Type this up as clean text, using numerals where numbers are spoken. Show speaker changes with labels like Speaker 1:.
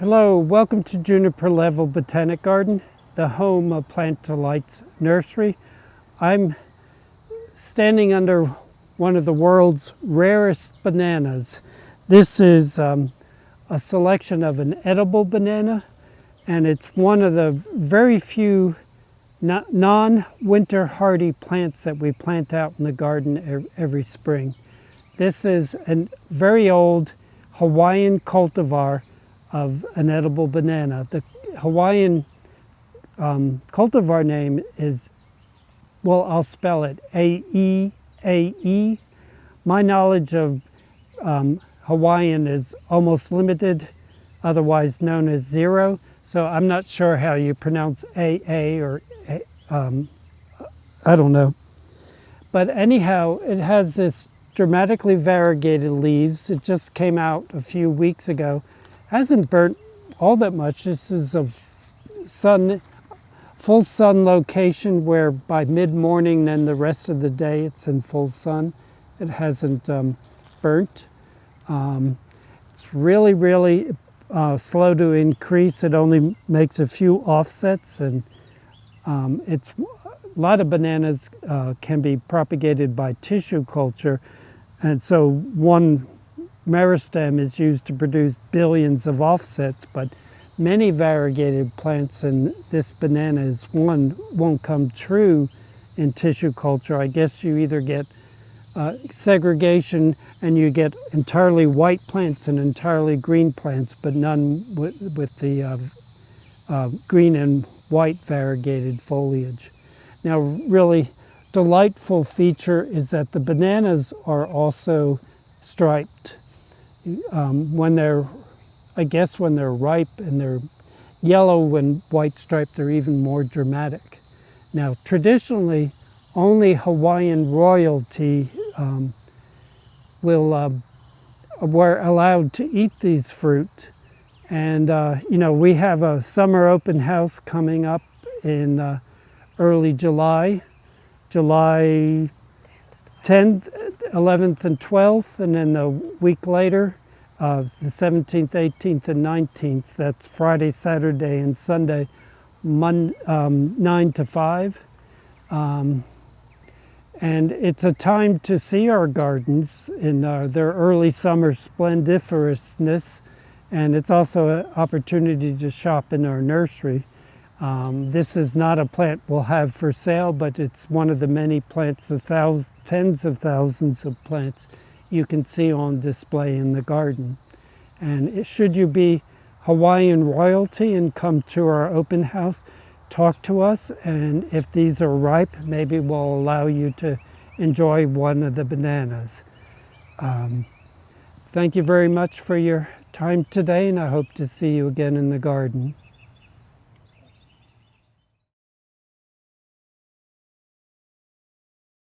Speaker 1: Hello, welcome to Juniper Level Botanic Garden, the home of Plant Delight's Nursery. I'm standing under one of the world's rarest bananas. This is a selection of an edible banana, and it's one of the very few non-winter hardy plants that we plant out in the garden every spring. This is a very old Hawaiian cultivar of an edible banana. The Hawaiian cultivar name is, well, I'll spell it, Ae. My knowledge of Hawaiian is almost limited, otherwise known as zero, so I'm not sure how you pronounce AA or I don't know. But anyhow, it has this dramatically variegated leaves. It just came out a few weeks ago. Hasn't burnt all that much. This is a full sun location where by mid-morning then the rest of the day it's in full sun. It hasn't burnt. It's really slow to increase. It only makes a few offsets, and a lot of bananas can be propagated by tissue culture, and so one meristem is used to produce billions of offsets, but many variegated plants, and this banana is one, won't come true in tissue culture. I guess you either get segregation and you get entirely white plants and entirely green plants, but none with the green and white variegated foliage. Now, really delightful feature is that the bananas are also striped. When they're ripe and they're yellow and white striped, they're even more dramatic. Now, traditionally, only Hawaiian royalty were allowed to eat these fruit. And, we have a summer open house coming up in early July 10th, 11th, and 12th, and then the week later, the 17th, 18th, and 19th. That's Friday, Saturday, and Sunday, 9 to 5. And it's a time to see our gardens in their early summer splendiferousness, and it's also an opportunity to shop in our nursery. This is not a plant we'll have for sale, but it's one of the many plants, the tens of thousands of plants you can see on display in the garden. And should you be Hawaiian royalty and come to our open house, talk to us, and if these are ripe, maybe we'll allow you to enjoy one of the bananas. Thank you very much for your time today, and I hope to see you again in the garden.